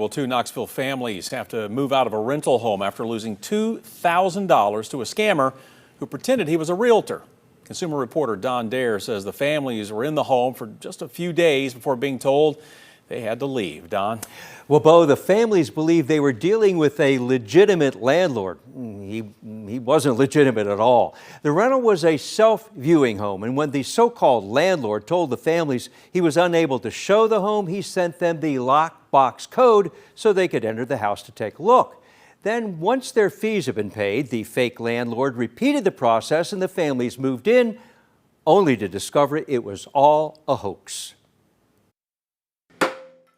Well, two Knoxville families have to move out of a rental home after losing $2,000 to a scammer who pretended he was a realtor. Consumer reporter Don Dare says the families were in the home for just a few days before being told they had to leave. Don? Well, Bo, the families believe they were dealing with a legitimate landlord. He wasn't legitimate at all. The rental was a self-viewing home, and when the so-called landlord told the families he was unable to show the home, he sent them the lockbox code so they could enter the house to take a look. Then, once their fees had been paid, the fake landlord repeated the process and the families moved in, only to discover it was all a hoax.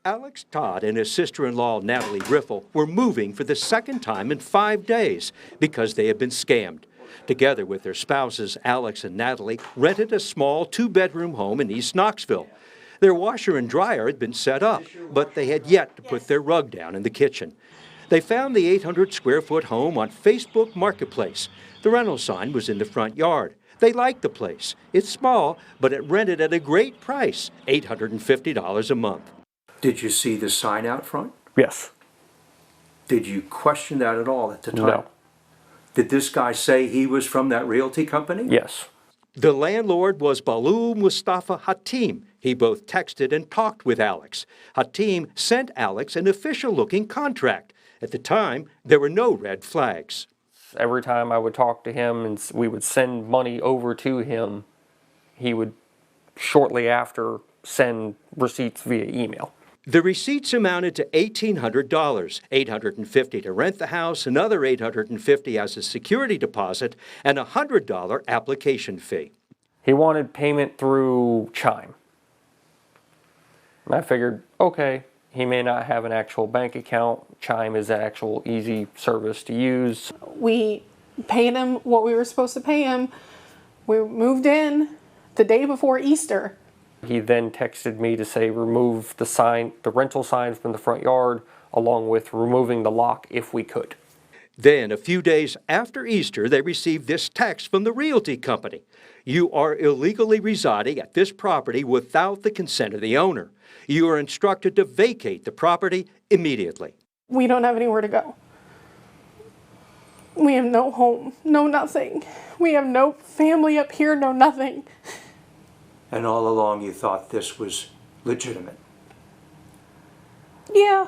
Alex Todd and his sister-in-law, Natalie Riffle, were moving for the second time in 5 days because they had been scammed. Together with their spouses, Alex and Natalie rented a small two-bedroom home in East Knoxville. Their washer and dryer had been set up, but they had yet to put their rug down in the kitchen. They found the 800-square-foot home on Facebook Marketplace. The rental sign was in the front yard. They liked the place. It's small, but it rented at a great price, $850 a month. Did you see the sign out front? Yes. Did you question that at all at the time? No. Did this guy say he was from that realty company? Yes. The landlord was Balou Mustafa Hatim. He both texted and talked with Alex. Hatim sent Alex an official-looking contract. At the time, there were no red flags. Every time I would talk to him and we would send money over to him, he would shortly after send receipts via email. The receipts amounted to $1,800, $850 to rent the house, another $850 as a security deposit, and a $100 application fee. He wanted payment through Chime. And I figured, okay, he may not have an actual bank account. Chime is an actual easy service to use. We paid him what we were supposed to pay him. We moved in the day before Easter. He then texted me to say remove the rental sign from the front yard, along with removing the lock if we could. Then, a few days after Easter, they received this text from the realty company. You are illegally residing at this property without the consent of the owner. You are instructed to vacate the property immediately. We don't have anywhere to go. We have no home, no nothing. We have no family up here, no nothing. And all along you thought this was legitimate? Yeah.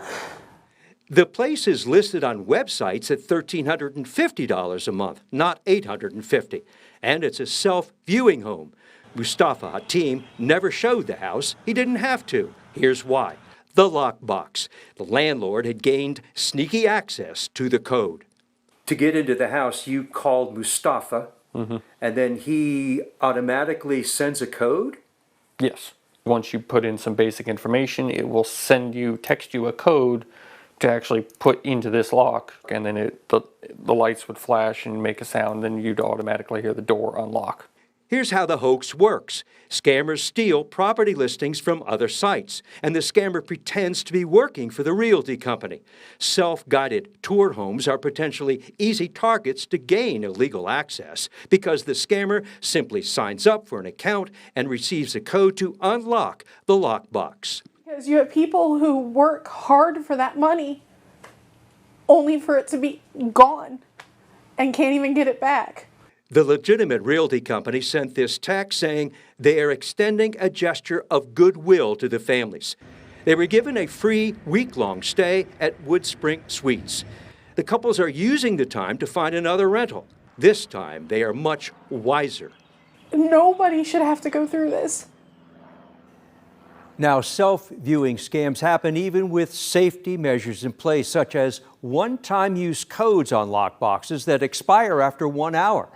The place is listed on websites at $1,350 a month, not $850. And it's a self-viewing home. Mustafa Hatim never showed the house. He didn't have to. Here's why. The lockbox. The landlord had gained sneaky access to the code. To get into the house, you called Mustafa. And then he automatically sends a code? Yes. Once you put in some basic information, it will text you a code to actually put into this lock, and then the lights would flash and make a sound, then you'd automatically hear the door unlock. Here's how the hoax works. Scammers steal property listings from other sites, and the scammer pretends to be working for the realty company. Self-guided tour homes are potentially easy targets to gain illegal access because the scammer simply signs up for an account and receives a code to unlock the lockbox. Because you have people who work hard for that money only for it to be gone and can't even get it back. The legitimate realty company sent this text saying they are extending a gesture of goodwill to the families. They were given a free week-long stay at Woodspring Suites. The couples are using the time to find another rental. This time, they are much wiser. Nobody should have to go through this. Now, self-viewing scams happen even with safety measures in place, such as one-time use codes on lockboxes that expire after 1 hour.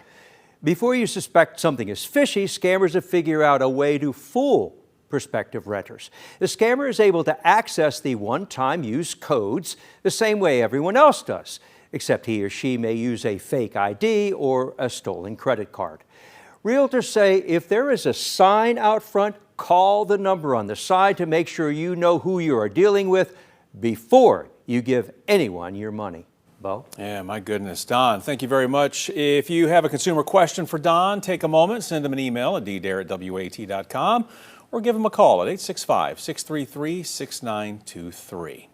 Before you suspect something is fishy, scammers have figured out a way to fool prospective renters. The scammer is able to access the one-time use codes the same way everyone else does, except he or she may use a fake ID or a stolen credit card. Realtors say if there is a sign out front, call the number on the side to make sure you know who you are dealing with before you give anyone your money. Bo? Yeah, my goodness. Don, thank you very much. If you have a consumer question for Don, take a moment, send him an email at ddare@wat.com or give him a call at 865-633-6923.